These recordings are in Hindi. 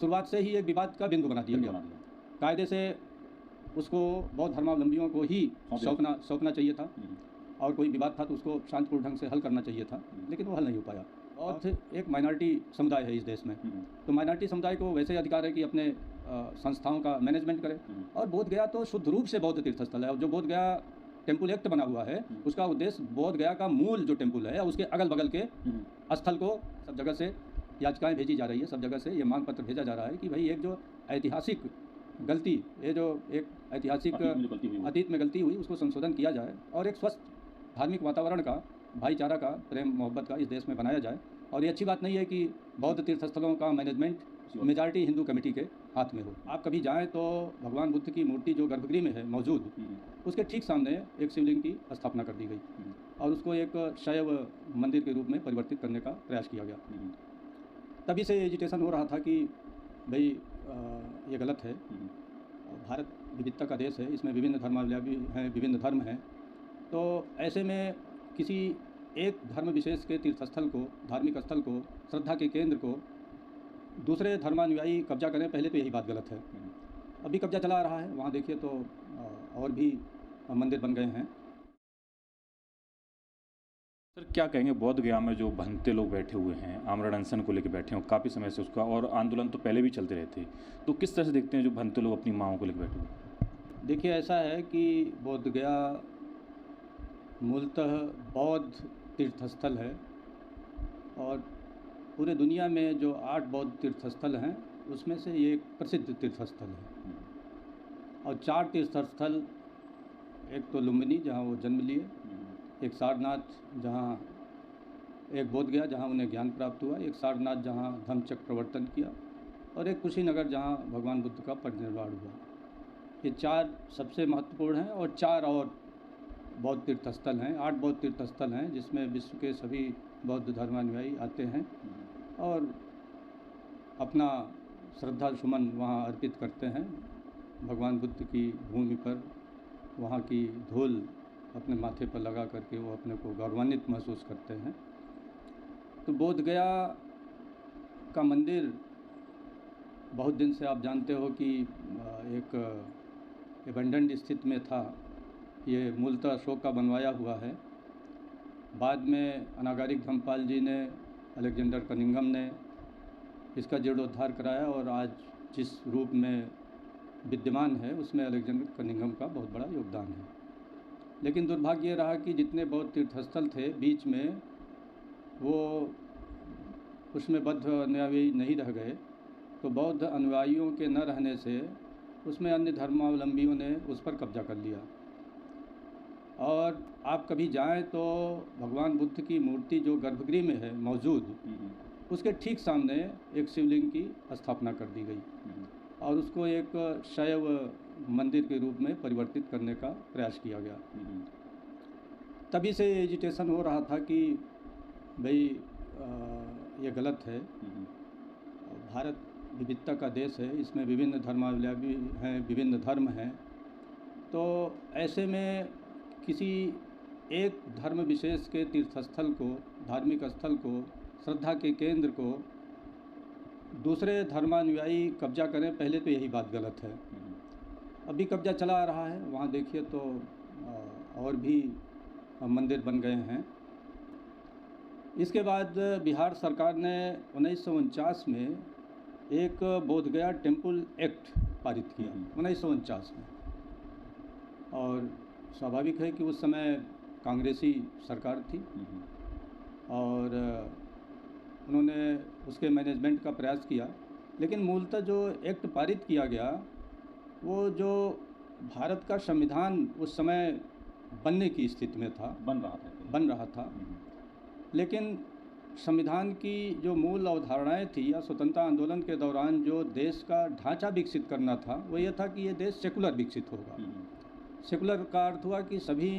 शुरुआत से ही एक विवाद का बिंदु बना दिया गया। कायदे से उसको बौद्ध धर्मावलंबियों को ही सौंपना चाहिए था और कोई विवाद था तो उसको शांतिपूर्ण ढंग से हल करना चाहिए था, लेकिन वो हल नहीं हो पाया। बौद्ध एक माइनॉरिटी समुदाय है इस देश में, तो माइनॉरिटी समुदाय को वैसे अधिकार है कि अपने संस्थाओं का मैनेजमेंट करे। और बोध गया तो शुद्ध रूप से बौद्ध तीर्थ स्थल है। और जो बोध गया टेम्पल एक्ट बना हुआ है उसका उद्देश्य बोध गया का मूल जो टेम्पल है उसके अगल बगल के स्थल को सब जगह से याचिकाएं भेजी जा रही है, सब जगह से ये मांग पत्र भेजा जा रहा है कि भाई एक जो ऐतिहासिक गलती, ये जो एक ऐतिहासिक अतीत में गलती हुई उसको संशोधन किया जाए और एक स्वस्थ धार्मिक वातावरण का, भाईचारा का, प्रेम मोहब्बत का इस देश में बनाया जाए। और ये अच्छी बात नहीं है कि बौद्ध तीर्थ स्थलों का मैनेजमेंट मेजॉरिटी हिंदू कमेटी के हाथ में हो। आप कभी जाएं तो भगवान बुद्ध की मूर्ति जो गर्भगृह में है मौजूद, उसके ठीक सामने एक शिवलिंग की स्थापना कर दी गई और उसको एक शैव मंदिर के रूप में परिवर्तित करने का प्रयास किया गया। तभी से एजिटेशन हो रहा था कि भाई ये गलत है। भारत विविधता का देश है, इसमें विभिन्न धर्मावलंबी हैं, विभिन्न धर्म हैं, तो ऐसे में किसी एक धर्म विशेष के तीर्थस्थल को, धार्मिक स्थल को, श्रद्धा के केंद्र को दूसरे धर्मानुयायी कब्जा करें, पहले तो यही बात गलत है। अभी कब्जा चला रहा है, वहाँ देखिए तो और भी मंदिर बन गए हैं। सर क्या कहेंगे, बोध गया में जो भंते लोग बैठे हुए हैं, आमरण अनशन को लेकर बैठे हैं काफ़ी समय से उसका, और आंदोलन तो पहले भी चलते रहते, तो किस तरह से देखते हैं जो भंते लोग अपनी मांगों को लेकर बैठे हुए? देखिए ऐसा है कि बोध गया मूलतः बौद्ध तीर्थस्थल है और पूरे दुनिया में जो 8 बौद्ध तीर्थस्थल हैं उसमें से ये एक प्रसिद्ध तीर्थस्थल है। और 4 तीर्थस्थल, एक तो लुम्बिनी जहाँ वो जन्म लिए, एक सारनाथ जहाँ, एक बोध गया जहाँ उन्हें ज्ञान प्राप्त हुआ, एक सारनाथ जहाँ धम्मचक्र प्रवर्तन किया, और एक कुशीनगर जहाँ भगवान बुद्ध का परिनिर्वाण हुआ। ये 4 सबसे महत्वपूर्ण हैं और 4 और बौद्ध तीर्थस्थल हैं, 8 बौद्ध तीर्थस्थल हैं जिसमें विश्व के सभी बौद्ध धर्मानुयायी आते हैं और अपना श्रद्धा सुमन वहाँ अर्पित करते हैं। भगवान बुद्ध की भूमि पर वहाँ की धूल अपने माथे पर लगा करके वो अपने को गौरवान्वित महसूस करते हैं। तो बोध गया का मंदिर बहुत दिन से आप जानते हो कि एक एबंडेंट स्थिति में था। ये मूलतः अशोक का बनवाया हुआ है। बाद में अनागारिक धर्मपाल जी ने, अलेक्जेंडर कनिंघम ने इसका जीर्णोद्धार कराया और आज जिस रूप में विद्यमान है उसमें अलेक्जेंडर कनिंघम का बहुत बड़ा योगदान है। लेकिन दुर्भाग्य ये रहा कि जितने बौद्ध तीर्थस्थल थे बीच में वो उसमें बौद्ध अनुयायी नहीं रह गए, तो बौद्ध अनुयायियों के न रहने से उसमें अन्य धर्मावलंबियों ने उस पर कब्जा कर लिया। और आप कभी जाएं तो भगवान बुद्ध की मूर्ति जो गर्भगृह में है मौजूद, उसके ठीक सामने एक शिवलिंग की स्थापना कर दी गई और उसको एक शैव मंदिर के रूप में परिवर्तित करने का प्रयास किया गया। तभी से एजिटेशन हो रहा था कि भाई ये गलत है। भारत विविधता का देश है, इसमें विभिन्न धर्मावलंबी हैं, विभिन्न धर्म हैं, तो ऐसे में किसी एक धर्म विशेष के तीर्थस्थल को, धार्मिक स्थल को, श्रद्धा के केंद्र को दूसरे धर्मानुयायी कब्जा करें, पहले तो यही बात गलत है। अभी कब्जा चला रहा है, वहाँ देखिए तो और भी मंदिर बन गए हैं। इसके बाद बिहार सरकार ने 1949 में एक बोध गया टेम्पल एक्ट पारित किया 1949 में, और स्वाभाविक है कि उस समय कांग्रेसी सरकार थी और उन्होंने उसके मैनेजमेंट का प्रयास किया। लेकिन मूलतः जो एक्ट पारित किया गया वो जो भारत का संविधान उस समय बनने की स्थिति में था, बन रहा था। लेकिन संविधान की जो मूल अवधारणाएं थी या स्वतंत्रता आंदोलन के दौरान जो देश का ढांचा विकसित करना था वो ये था कि ये देश सेकुलर विकसित होगा। सेकुलर का अर्थ हुआ कि सभी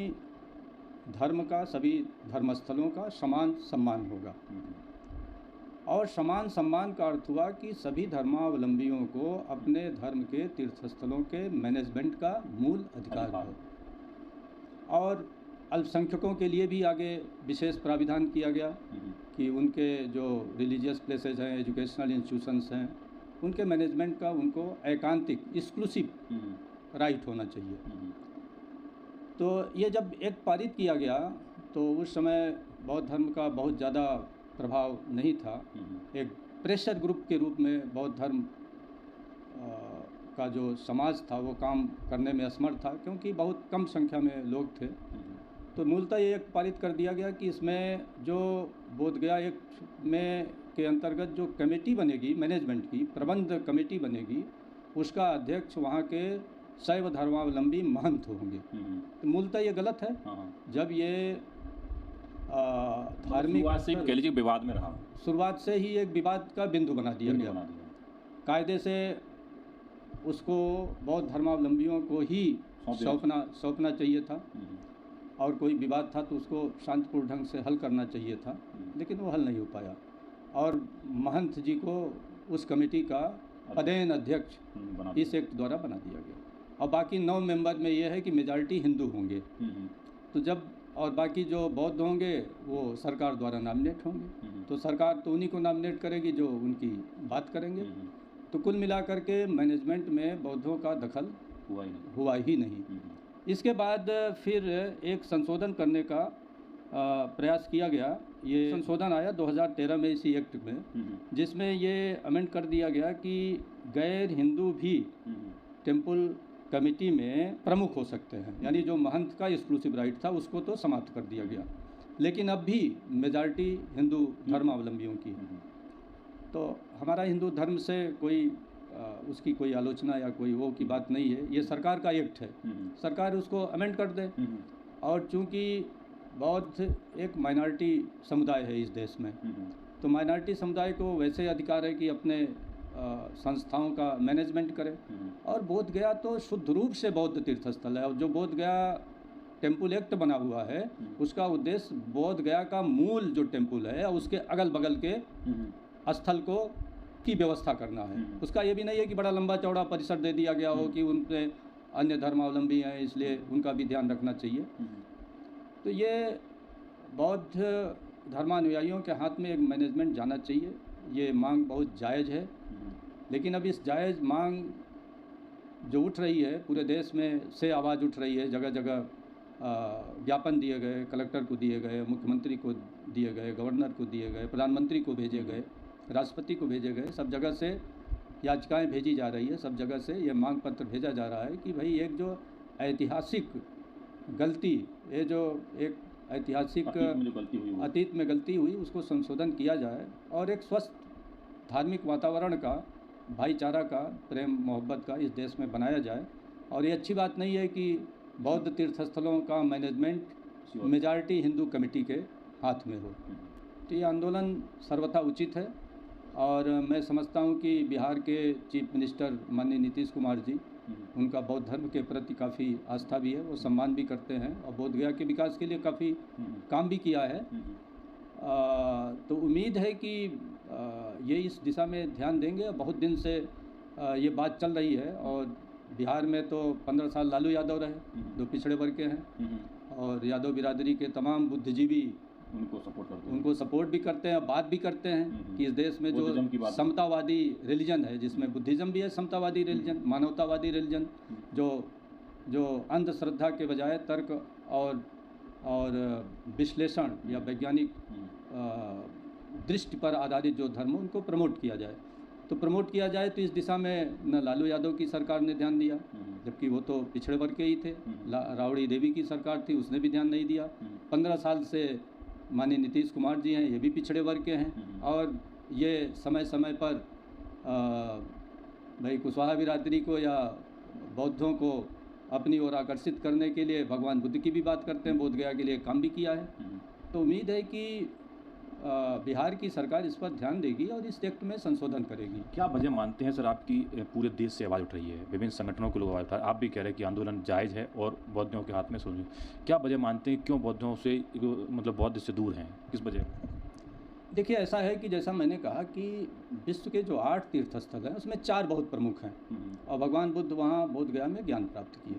धर्म का, सभी धर्मस्थलों का समान सम्मान होगा, और समान सम्मान का अर्थ हुआ कि सभी धर्मावलंबियों को अपने धर्म के तीर्थस्थलों के मैनेजमेंट का मूल अधिकार हो। और अल्पसंख्यकों के लिए भी आगे विशेष प्राविधान किया गया कि उनके जो रिलीजियस प्लेसेस हैं, एजुकेशनल इंस्टीट्यूशंस हैं, उनके मैनेजमेंट का उनको एकांतिक एक्सक्लूसिव राइट होना चाहिए। तो ये जब एक पारित किया गया तो उस समय बौद्ध धर्म का बहुत ज़्यादा प्रभाव नहीं था। एक प्रेशर ग्रुप के रूप में बौद्ध धर्म का जो समाज था वो काम करने में असमर्थ था, क्योंकि बहुत कम संख्या में लोग थे। तो मूलतः ये एक पारित कर दिया गया कि इसमें जो बोधगया एक्ट में के अंतर्गत जो कमेटी बनेगी मैनेजमेंट की, प्रबंध कमेटी बनेगी, उसका अध्यक्ष वहाँ के शैव धर्मावलंबी महंत होंगे। तो मूलतः ये गलत है। जब ये धार्मिक शुरुआत से कह लीजिए विवाद में रहा, शुरुआत से ही एक विवाद का बिंदु बना दिया गया। कायदे से उसको बौद्ध धर्मावलंबियों को ही सौंपना चाहिए था, और कोई विवाद था तो उसको शांतिपूर्ण ढंग से हल करना चाहिए था, लेकिन वो हल नहीं हो पाया। और महंत जी को उस कमेटी का पदेन अध्यक्ष इस एक्ट द्वारा बना दिया गया। और बाकी 9 मेंबर में ये है कि मेजॉरिटी हिंदू होंगे, तो जब और बाकी जो बौद्ध होंगे वो सरकार द्वारा नॉमिनेट होंगे। तो सरकार तो उन्हीं को नॉमिनेट करेगी जो उनकी बात करेंगे। तो कुल मिलाकर के मैनेजमेंट में बौद्धों का दखल हुआ ही नहीं। इसके बाद फिर एक संशोधन करने का प्रयास किया गया। ये संशोधन आया 2013 में इसी एक्ट में, जिसमें ये अमेंड कर दिया गया कि गैर हिंदू भी टेम्पल कमेटी में प्रमुख हो सकते हैं। यानी जो महंत का एक्सक्लूसिव राइट था उसको तो समाप्त कर दिया गया, लेकिन अब भी मेजॉरिटी हिंदू धर्मावलंबियों की है। तो हमारा हिंदू धर्म से कोई उसकी कोई आलोचना या कोई वो की बात नहीं है। ये सरकार का एक्ट है, सरकार उसको अमेंड कर दे। और चूंकि बौद्ध एक माइनॉरिटी समुदाय है इस देश में, तो माइनॉरिटी समुदाय को वैसे अधिकार है कि अपने संस्थाओं का मैनेजमेंट करे। और बोध गया तो शुद्ध रूप से बौद्ध तीर्थस्थल है, और जो बोध गया टेम्पल एक्ट बना हुआ है उसका उद्देश्य बोध गया का मूल जो टेम्पल है और उसके अगल बगल के स्थल को की व्यवस्था करना है। उसका ये भी नहीं है कि बड़ा लंबा चौड़ा परिसर दे दिया गया हो कि उन पे अन्य धर्मावलंबी हैं इसलिए उनका भी ध्यान रखना चाहिए। तो ये बौद्ध धर्मानुयायियों के हाथ में एक मैनेजमेंट जाना चाहिए। ये मांग बहुत जायज़ है, लेकिन अब इस जायज़ मांग जो उठ रही है पूरे देश में से आवाज़ उठ रही है। जगह जगह ज्ञापन दिए गए, कलेक्टर को दिए गए, मुख्यमंत्री को दिए गए, गवर्नर को दिए गए, प्रधानमंत्री को भेजे गए, राष्ट्रपति को भेजे गए। सब जगह से याचिकाएं भेजी जा रही है, सब जगह से ये मांग पत्र भेजा जा रहा है कि भाई एक जो ऐतिहासिक गलती, ये जो एक ऐतिहासिक अतीत में गलती हुई उसको संशोधन किया जाए और एक स्वस्थ धार्मिक वातावरण का, भाईचारा का, प्रेम मोहब्बत का इस देश में बनाया जाए। और ये अच्छी बात नहीं है कि बौद्ध तीर्थस्थलों का मैनेजमेंट मेजॉरिटी हिंदू कमेटी के हाथ में हो। तो ये आंदोलन सर्वथा उचित है और मैं समझता हूँ कि बिहार के चीफ मिनिस्टर माननीय नीतीश कुमार जी, उनका बौद्ध धर्म के प्रति काफ़ी आस्था भी है, वो सम्मान भी करते हैं और बोध गया के विकास के लिए काफ़ी काम भी किया है। तो उम्मीद है कि ये इस दिशा में ध्यान देंगे। बहुत दिन से ये बात चल रही है और बिहार में तो 15 साल लालू यादव रहे जो पिछड़े वर्ग के हैं, और यादव बिरादरी के तमाम बुद्धिजीवी उनको सपोर्ट भी करते हैं, बात भी करते हैं कि इस देश में जो समतावादी रिलीजन है, जिसमें बुद्धिज़्म भी है, समतावादी रिलीजन, मानवतावादी रिलीजन, जो अंधश्रद्धा के बजाय तर्क और विश्लेषण या वैज्ञानिक दृष्टि पर आधारित जो धर्म उनको प्रमोट किया जाए। तो प्रमोट किया जाए तो इस दिशा में न लालू यादव की सरकार ने ध्यान दिया, जबकि वो तो पिछड़े वर्ग के ही थे। राबड़ी देवी की सरकार थी, उसने भी ध्यान नहीं दिया। 15 साल से माननीय नीतीश कुमार जी हैं, ये भी पिछड़े वर्ग के हैं और ये समय समय पर भाई कुशवाहा बिरादरी को या बौद्धों को अपनी ओर आकर्षित करने के लिए भगवान बुद्ध की भी बात करते हैं, बोध गया के लिए काम भी किया है। तो उम्मीद है कि बिहार की सरकार इस पर ध्यान देगी और इस एक्ट में संशोधन करेगी। क्या वजह मानते हैं सर आपकी पूरे देश से आवाज़ उठ रही है, विभिन्न संगठनों के लोग आवाज़ उठा रहे हैं, आप भी कह रहे हैं कि आंदोलन जायज़ है और बौद्धों के हाथ में सोच, क्या वजह मानते हैं क्यों बौद्धों से मतलब बौद्ध से दूर हैं, किस वजह? देखिए ऐसा है कि जैसा मैंने कहा कि विश्व के जो 8 तीर्थस्थल हैं उसमें 4 बहुत प्रमुख हैं और भगवान बुद्ध वहाँ बोध गया में ज्ञान प्राप्त किए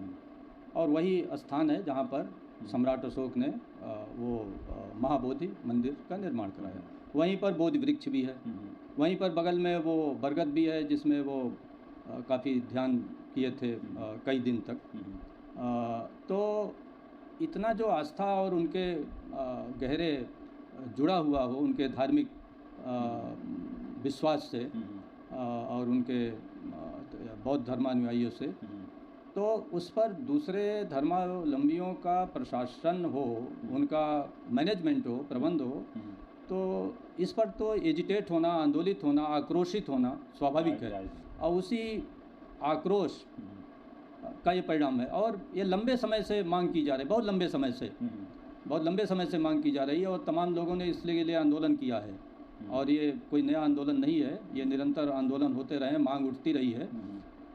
और वही स्थान है जहाँ पर सम्राट अशोक ने वो महाबोधि मंदिर का निर्माण कराया। वहीं पर बोधि वृक्ष भी है वहीं पर बगल में वो बरगद भी है जिसमें वो काफ़ी ध्यान किए थे कई दिन तक। तो इतना जो आस्था और उनके गहरे जुड़ा हुआ हो उनके धार्मिक विश्वास से और उनके बौद्ध धर्मानुयायियों से, तो उस पर दूसरे धर्मावलंबियों का प्रशासन हो, उनका मैनेजमेंट हो, प्रबंध हो, तो इस पर तो एजिटेट होना, आंदोलित होना, आक्रोशित होना स्वाभाविक है। और उसी आक्रोश का ये परिणाम है। और ये लंबे समय से मांग की जा रही है, बहुत लंबे समय से मांग की जा रही है और तमाम लोगों ने इसलिए लिए आंदोलन किया है। और ये कोई नया आंदोलन नहीं है, ये निरंतर आंदोलन होते रहे, मांग उठती रही है।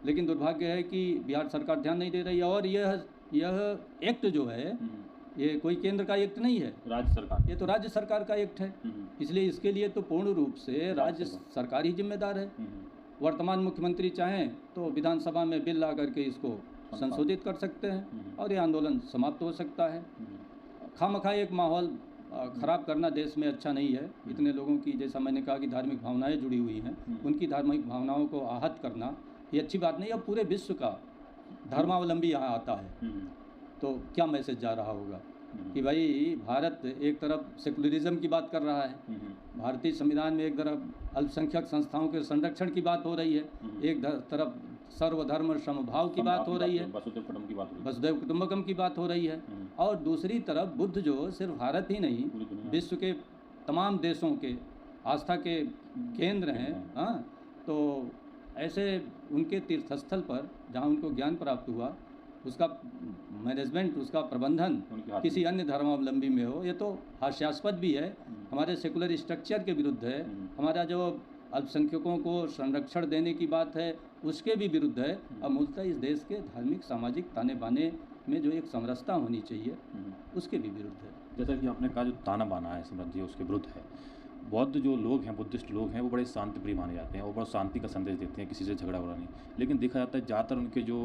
लेकिन दुर्भाग्य है कि बिहार सरकार ध्यान नहीं दे रही है। और यह एक्ट जो है ये कोई केंद्र का एक्ट नहीं है, राज्य सरकार, ये तो राज्य सरकार का एक्ट है। इसलिए इसके लिए तो पूर्ण रूप से राज्य सरकार ही जिम्मेदार है। वर्तमान मुख्यमंत्री चाहें तो विधानसभा में बिल ला करके इसको संशोधित कर सकते हैं और ये आंदोलन समाप्त हो सकता है। खामखा एक माहौल ख़राब करना देश में अच्छा नहीं है। इतने लोगों की, जैसा मैंने कहा कि धार्मिक भावनाएं जुड़ी हुई हैं, उनकी धार्मिक भावनाओं को आहत करना ये अच्छी बात नहीं है। अब पूरे विश्व का धर्मावलंबी यहाँ आता है तो क्या मैसेज जा रहा होगा कि भाई भारत एक तरफ सेकुलरिज्म की बात कर रहा है, भारतीय संविधान में एक तरफ अल्पसंख्यक संस्थाओं के संरक्षण की बात हो रही है, एक तरफ सर्वधर्म समभाव की बात हो रही है, वसुधैव कुटुंबकम की बात हो रही है, और दूसरी तरफ बुद्ध जो सिर्फ भारत ही नहीं विश्व के तमाम देशों के आस्था के केंद्र हैं। हाँ, तो ऐसे उनके तीर्थस्थल पर जहाँ उनको ज्ञान प्राप्त हुआ उसका मैनेजमेंट, उसका प्रबंधन किसी अन्य धर्मावलंबी में हो, ये तो हास्यास्पद भी है, हमारे सेकुलर स्ट्रक्चर के विरुद्ध है, हमारा जो अल्पसंख्यकों को संरक्षण देने की बात है उसके भी विरुद्ध है। और मूलतः इस देश के धार्मिक सामाजिक ताने बाने में जो एक समरसता होनी चाहिए उसके भी विरुद्ध है। जैसा कि आपने कहा, जो ताना बाना है समृद्धि उसके विरुद्ध है। बौद्ध जो लोग हैं, बुद्धिस्ट लोग हैं, वो बड़े शांति प्रिय माने जाते हैं और बहुत शांति का संदेश देते हैं, किसी से झगड़ा वगड़ा नहीं। लेकिन देखा जाता है ज़्यादातर उनके जो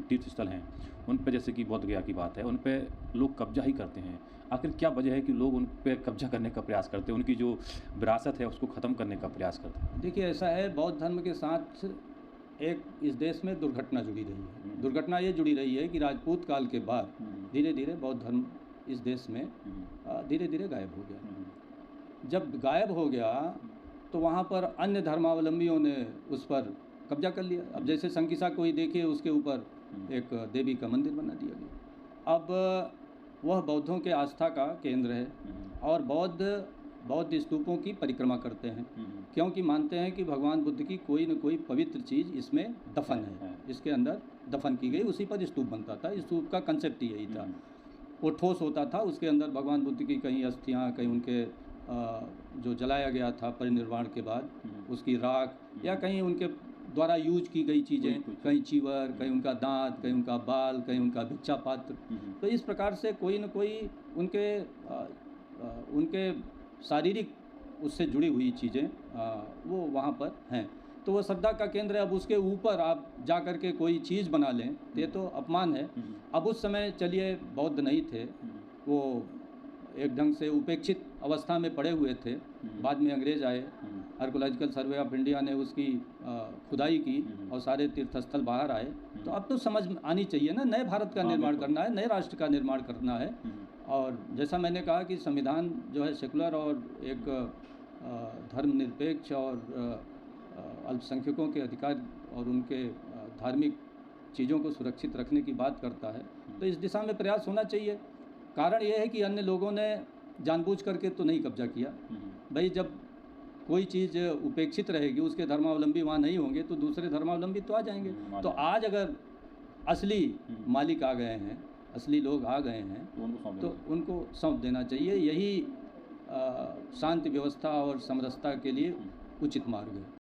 तीर्थ स्थल हैं उन पर, जैसे कि बोध गया की बात है, उन पर लोग कब्जा ही करते हैं। आखिर क्या वजह है कि लोग उन पर कब्जा करने का प्रयास करते हैं, उनकी जो विरासत है उसको ख़त्म करने का प्रयास करते हैं? देखिए, ऐसा है, बौद्ध धर्म के साथ एक इस देश में दुर्घटना जुड़ी रही है। दुर्घटना ये जुड़ी रही है कि राजपूत काल के बाद धीरे धीरे बौद्ध धर्म इस देश में धीरे धीरे गायब हो गया। जब गायब हो गया तो वहाँ पर अन्य धर्मावलंबियों ने उस पर कब्जा कर लिया। अब जैसे संकिसा कोई देखिए, उसके ऊपर एक देवी का मंदिर बना दिया गया। अब वह बौद्धों के आस्था का केंद्र है और बौद्ध स्तूपों की परिक्रमा करते हैं, क्योंकि मानते हैं कि भगवान बुद्ध की कोई न कोई पवित्र चीज़ इसमें दफन है, इसके अंदर दफन की गई, उसी पर स्तूप बनता था। स्तूप का कंसेप्ट ही यही था। वो ठोस होता था, उसके अंदर भगवान बुद्ध की कहीं अस्थियाँ, कहीं उनके जो जलाया गया था परिनिर्वाण के बाद उसकी राख, या कहीं उनके द्वारा यूज की गई चीज़ें, कहीं चीवर, कहीं उनका दांत, कहीं उनका बाल, कहीं उनका भिक्षा पात्र। तो इस प्रकार से कोई न कोई उनके शारीरिक उससे जुड़ी हुई चीज़ें वो वहाँ पर हैं। तो वो श्रद्धा का केंद्र है। अब उसके ऊपर आप जा कर के कोई चीज़ बना लें तो ये तो अपमान है। अब उस समय चलिए बौद्ध नहीं थे, वो एक ढंग से उपेक्षित अवस्था में पड़े हुए थे। बाद में अंग्रेज़ आए, आर्कोलॉजिकल सर्वे ऑफ इंडिया ने उसकी खुदाई की और सारे तीर्थस्थल बाहर आए। तो अब तो समझ आनी चाहिए ना, नए भारत का निर्माण करना है, नए राष्ट्र का निर्माण करना है। और जैसा मैंने कहा कि संविधान जो है सेकुलर और एक धर्मनिरपेक्ष और अल्पसंख्यकों के अधिकार और उनके धार्मिक चीज़ों को सुरक्षित रखने की बात करता है, तो इस दिशा में प्रयास होना चाहिए। कारण ये है कि अन्य लोगों ने जानबूझ करके तो नहीं कब्जा किया। भाई, जब कोई चीज़ उपेक्षित रहेगी, उसके धर्मावलंबी वहाँ नहीं होंगे, तो दूसरे धर्मावलंबी तो आ जाएंगे। तो आज अगर असली मालिक आ गए हैं, असली लोग आ गए हैं, तो उनको सौंप देना चाहिए। यही शांति व्यवस्था और समरसता के लिए उचित मार्ग है।